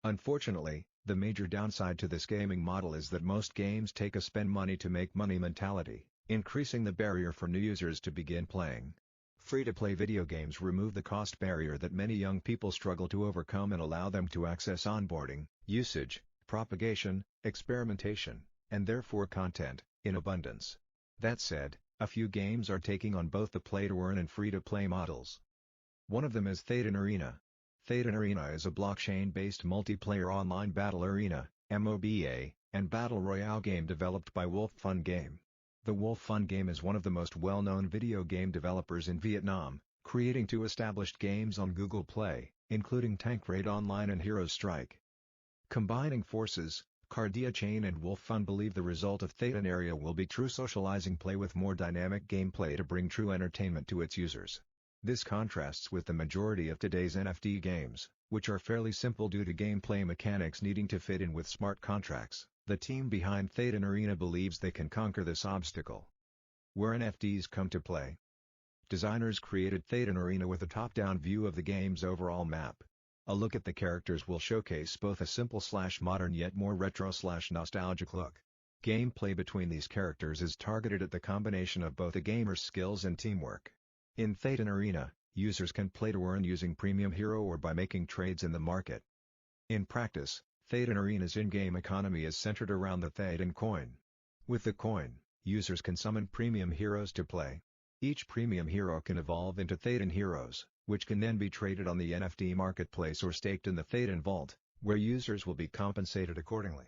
[SPEAKER 7] Unfortunately, the major downside to this gaming model is that most games take a spend money to make money mentality, increasing the barrier for new users to begin playing. Free-to-play video games remove the cost barrier that many young people struggle to overcome and allow them to access onboarding, usage, propagation, experimentation, and therefore content, in abundance. That said, a few games are taking on both the play-to-earn and free-to-play models. One of them is Thetan Arena. Thetan Arena is a blockchain-based multiplayer online battle arena, MOBA, and battle royale game developed by Wolf Fun Game. The Wolf Fun Game is one of the most well-known video game developers in Vietnam, creating two established games on Google Play, including Tank Raid Online and Hero Strike. Combining forces, Cardia Chain and Wolf Fun believe the result of Thetan Area will be true socializing play with more dynamic gameplay to bring true entertainment to its users. This contrasts with the majority of today's NFT games, which are fairly simple due to gameplay mechanics needing to fit in with smart contracts. The team behind Thetan Arena believes they can conquer this obstacle. Where NFTs come to play. Designers created Thetan Arena with a top-down view of the game's overall map. A look at the characters will showcase both a simple/modern yet more retro/nostalgic look. Gameplay between these characters is targeted at the combination of both a gamer's skills and teamwork. In Thetan Arena, users can play to earn using premium hero or by making trades in the market. In practice, Thetan Arena's in-game economy is centered around the Thetan coin. With the coin, users can summon premium heroes to play. Each premium hero can evolve into Thetan heroes, which can then be traded on the NFT marketplace or staked in the Thetan vault, where users will be compensated accordingly.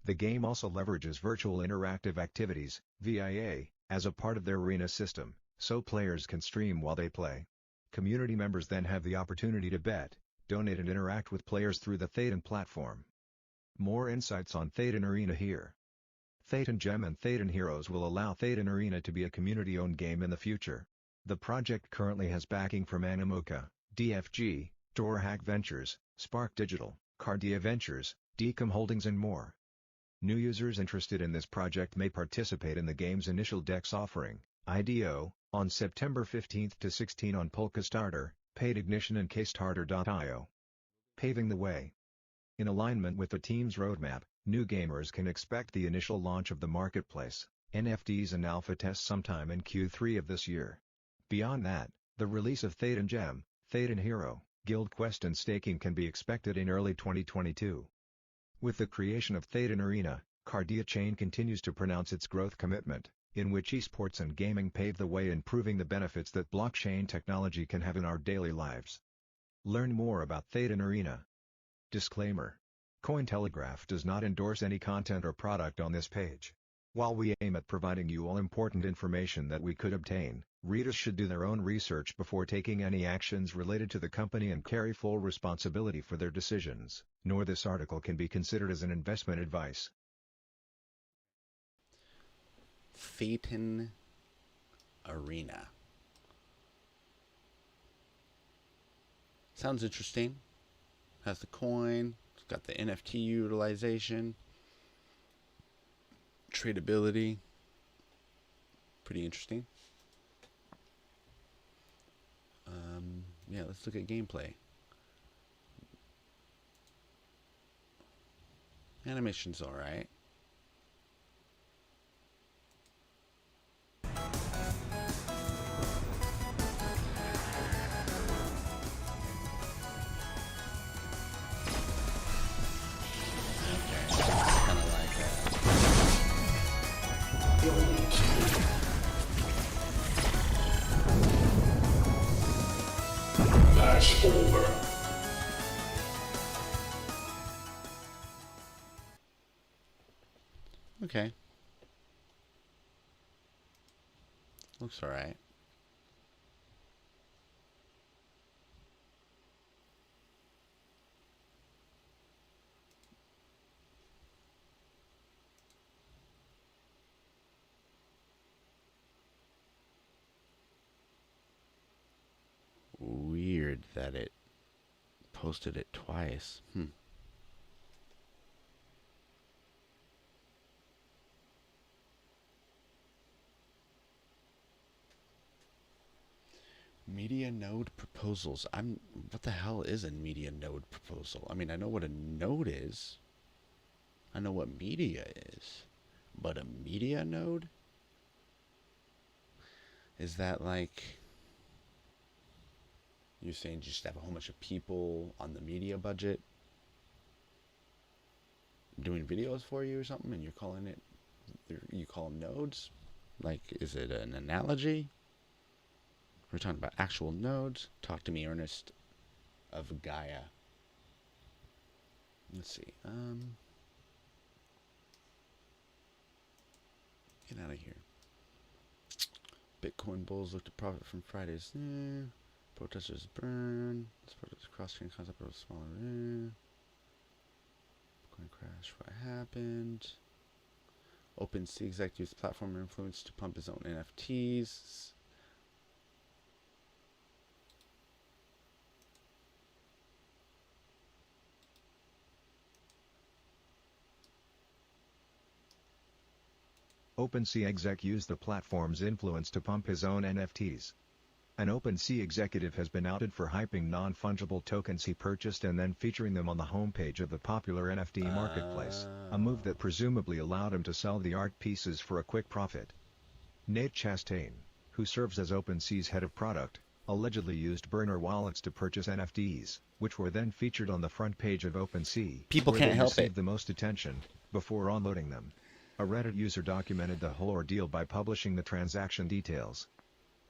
[SPEAKER 7] The game also leverages virtual interactive activities, VIA, as a part of their arena system, so players can stream while they play. Community members then have the opportunity to bet, donate and interact with players through the Thetan platform. More insights on Thetan Arena here. Thetan Gem and Thetan Heroes will allow Thetan Arena to be a community-owned game in the future. The project currently has backing from Animoca, DFG, DoorHack Ventures, Spark Digital, Cardia Ventures, Decom Holdings and more. New users interested in this project may participate in the game's initial DEX offering, IDO, on September 15 to 16 on Polkastarter, Paid Ignition and Kstarter.io. Paving the way. In alignment with the team's roadmap, new gamers can expect the initial launch of the marketplace, NFTs and alpha tests sometime in Q3 of this year. Beyond that, the release of Thetan Gem, Thetan Hero, Guild Quest and staking can be expected in early 2022. With the creation of Thetan Arena, Cardia Chain continues to pronounce its growth commitment, in which esports and gaming pave the way in proving the benefits that blockchain technology can have in our daily lives. Learn more about Thetan Arena. Disclaimer. Cointelegraph does not endorse any content or product on this page. While we aim at providing you all important information that we could obtain, readers should do their own research before taking any actions related to the company and carry full responsibility for their decisions, nor this article can be considered as an investment advice.
[SPEAKER 1] Thetan Arena. Sounds interesting. Has the coin, it's got the NFT utilization, tradability. Pretty interesting. Yeah, let's look at gameplay. Animation's alright.
[SPEAKER 8] is over.
[SPEAKER 1] Okay. Looks alright. Weird that it posted it twice. Media node proposals. What the hell is a media node proposal? I mean, I know what a node is. I know what media is. But a media node? Is that like you're saying just have a whole bunch of people on the media budget doing videos for you or something, and you're calling it, you call them nodes? Like, is it an analogy? We're talking about actual nodes. Talk to me, Ernest of Gaia. Let's see. Get out of here. Bitcoin bulls look to profit from Friday's. Protesters burn. Protesters cross-chain concept of a smaller. Bitcoin crash. What happened? OpenSea exec used platform influence to pump his own NFTs.
[SPEAKER 7] OpenSea exec used the platform's influence to pump his own NFTs. An OpenSea executive has been outed for hyping non-fungible tokens he purchased and then featuring them on the homepage of the popular NFT marketplace, a move that presumably allowed him to sell the art pieces for a quick profit. Nate Chastain, who serves as OpenSea's head of product, allegedly used burner wallets to purchase NFTs, which were then featured on the front page of OpenSea,
[SPEAKER 1] People
[SPEAKER 7] where
[SPEAKER 1] can't
[SPEAKER 7] they
[SPEAKER 1] help
[SPEAKER 7] received
[SPEAKER 1] it.
[SPEAKER 7] the most attention, before unloading them. A Reddit user documented the whole ordeal by publishing the transaction details.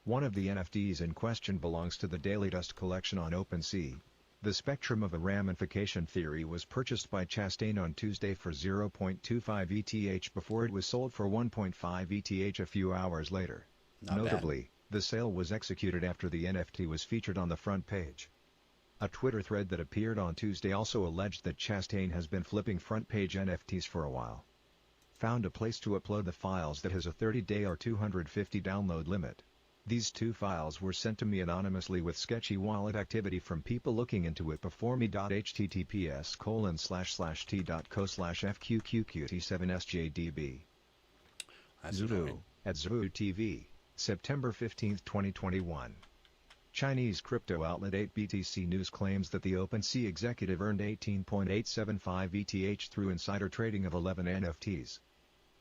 [SPEAKER 7] One of the NFTs in question belongs to the Daily Dust collection on OpenSea. The Spectrum of a Ramification Theory was purchased by Chastain on Tuesday for 0.25 ETH before it was sold for 1.5 ETH a few hours later.
[SPEAKER 1] Not
[SPEAKER 7] Notably,
[SPEAKER 1] bad.
[SPEAKER 7] the sale was executed after the NFT was featured on the front page. A Twitter thread that appeared on Tuesday also alleged that Chastain has been flipping front-page NFTs for a while. Found a place to upload the files that has a 30-day or 250 download limit. These two files were sent to me anonymously with sketchy wallet activity from people looking into it before me. https://t.co/fqqqt7sjdb. Zulu, at Zulu TV, September 15, 2021. Chinese crypto outlet 8BTC News claims that the OpenSea executive earned 18.875 ETH through insider trading of 11 NFTs.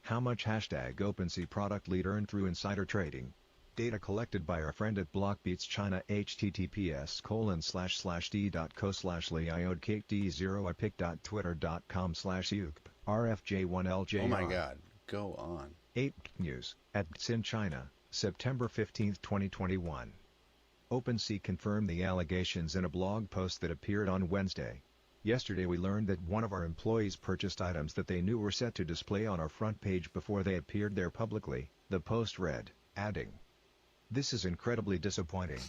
[SPEAKER 7] How much #OpenSea product lead earned through insider trading? Data collected by our friend at Blockbeats China. https://d.co/liodcaked0ipic.twitter.com/ukp rfj1lj.
[SPEAKER 1] Oh my god. Go on.
[SPEAKER 7] 8 News, at Xin China, September 15, 2021. OpenSea confirmed the allegations in a blog post that appeared on Wednesday. Yesterday we learned that one of our employees purchased items that they knew were set to display on our front page before they appeared there publicly, the post read, adding, "This is incredibly disappointing.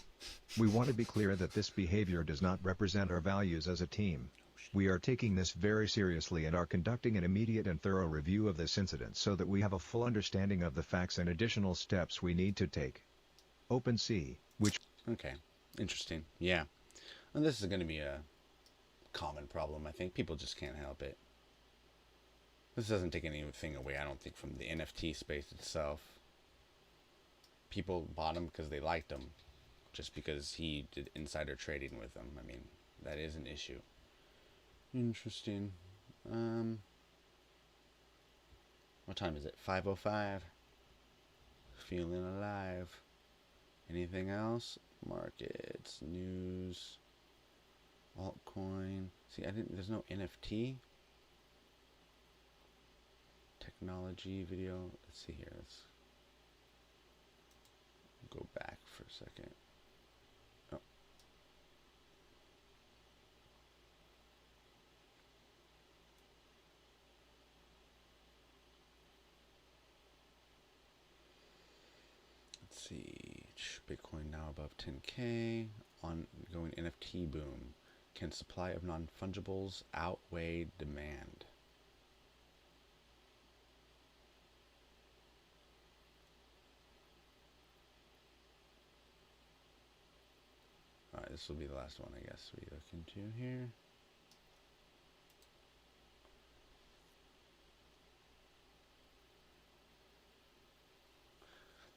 [SPEAKER 7] We want to be clear that this behavior does not represent our values as a team. We are taking this very seriously and are conducting an immediate and thorough review of this incident so that we have a full understanding of the facts and additional steps we need to take." OpenSea, which...
[SPEAKER 1] Okay. Interesting. Yeah. And this is going to be a common problem, I think. People just can't help it. This doesn't take anything away, I don't think, from the NFT space itself. People bought him because they liked him. Just because he did insider trading with them. I mean, that is an issue. Interesting. What time is it? 5:05. Feeling alive. Anything else? Markets, news, altcoin. See, there's no NFT. Technology, video. Let's see here. Let's go back for a second. Oh. see. Bitcoin now above 10K. Ongoing NFT boom. Can supply of non-fungibles outweigh demand? Alright, this will be the last one, I guess, we look into here.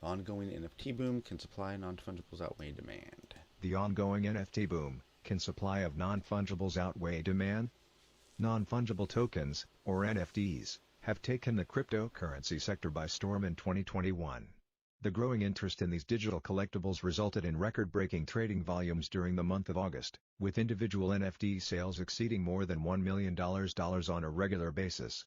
[SPEAKER 1] The ongoing NFT boom. Can supply of non-fungibles outweigh demand?
[SPEAKER 7] The ongoing NFT boom. Can supply of non-fungibles outweigh demand? Non-fungible tokens, or NFTs, have taken the cryptocurrency sector by storm in 2021. The growing interest in these digital collectibles resulted in record-breaking trading volumes during the month of August, with individual NFT sales exceeding more than $1 million on a regular basis.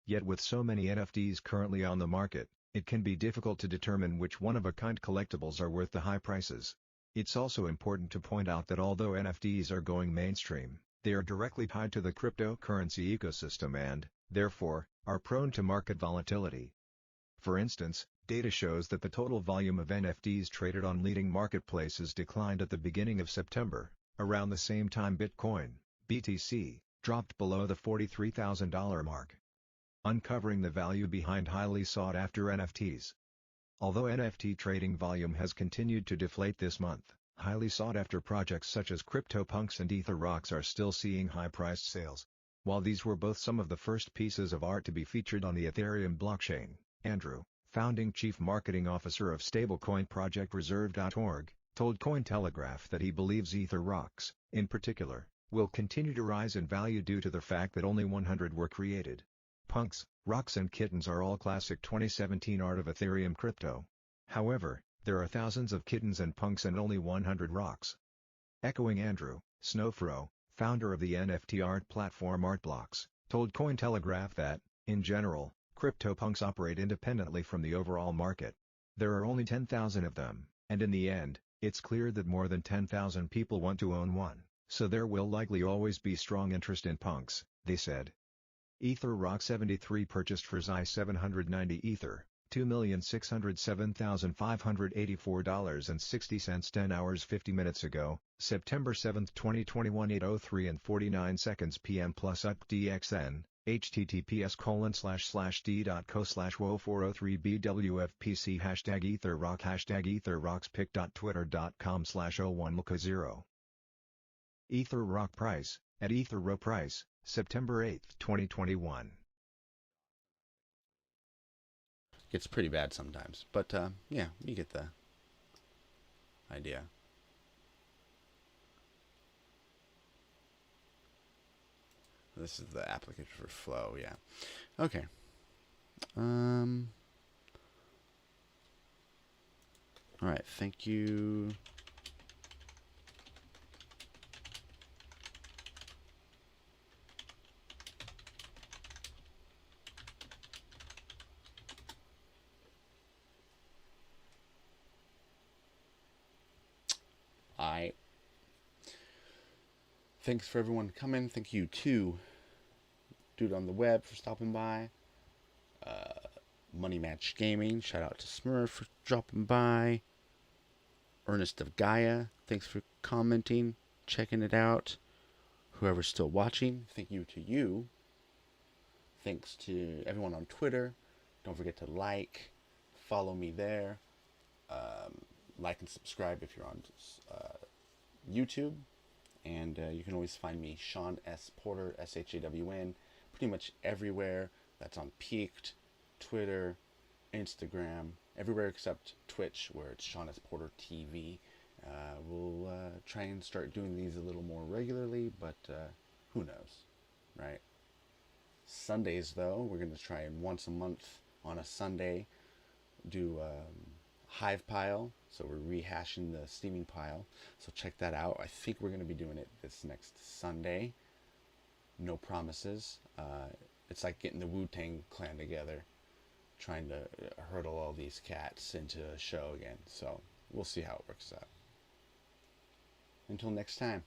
[SPEAKER 7] Yet with so many NFTs currently on the market, it can be difficult to determine which one-of-a-kind collectibles are worth the high prices. It's also important to point out that although NFTs are going mainstream, they are directly tied to the cryptocurrency ecosystem and, therefore, are prone to market volatility. For instance, data shows that the total volume of NFTs traded on leading marketplaces declined at the beginning of September. Around the same time Bitcoin, BTC, dropped below the $43,000 mark, uncovering the value behind highly sought-after NFTs. Although NFT trading volume has continued to deflate this month, highly sought-after projects such as CryptoPunks and EtherRocks are still seeing high-priced sales. While these were both some of the first pieces of art to be featured on the Ethereum blockchain, Andrew, founding chief marketing officer of stablecoin project Reserve.org, told Cointelegraph that he believes EtherRocks, in particular, will continue to rise in value due to the fact that only 100 were created. Punks, rocks and kittens are all classic 2017 art of Ethereum crypto. However, there are thousands of kittens and punks and only 100 rocks. Echoing Andrew, Snowfro, founder of the NFT art platform Artblocks, told Cointelegraph that, in general, CryptoPunks operate independently from the overall market. There are only 10,000 of them, and in the end, it's clear that more than 10,000 people want to own one, so there will likely always be strong interest in punks, they said. EtherRock 73 purchased for XY 790 Ether, $2,607,584.60 10 hours 50 minutes ago, September 7, 2021 8:03 and 49 seconds p.m. plus UpDXN, https://d.co/wo403bwfpc #EtherRock #EtherRocksPic.twitter.com/01Luca0 EtherRock price, at EtherRo price, September 8, 2021.
[SPEAKER 1] Gets pretty bad sometimes, but yeah, you get the idea. This is the application for Flow, yeah. Okay. All right, thank you. Thanks for everyone coming. Thank you to Dude on the Web for stopping by. Money Match Gaming. Shout out to Smurf for dropping by. Ernest of Gaia. Thanks for commenting, checking it out. Whoever's still watching, thank you to you. Thanks to everyone on Twitter. Don't forget to like, follow me there. Like and subscribe if you're on YouTube. And you can always find me, Sean S. Porter, SHAWN, pretty much everywhere. That's on Peaked, Twitter, Instagram, everywhere except Twitch, where it's Sean S. Porter TV. We'll try and start doing these a little more regularly, but who knows, right? Sundays, though, we're going to try and once a month on a Sunday do Hive Pile. So we're rehashing the steaming pile. So check that out. I think we're going to be doing it this next Sunday. No promises. It's like getting the Wu-Tang Clan together, trying to hurdle all these cats into a show again. So we'll see how it works out. Until next time.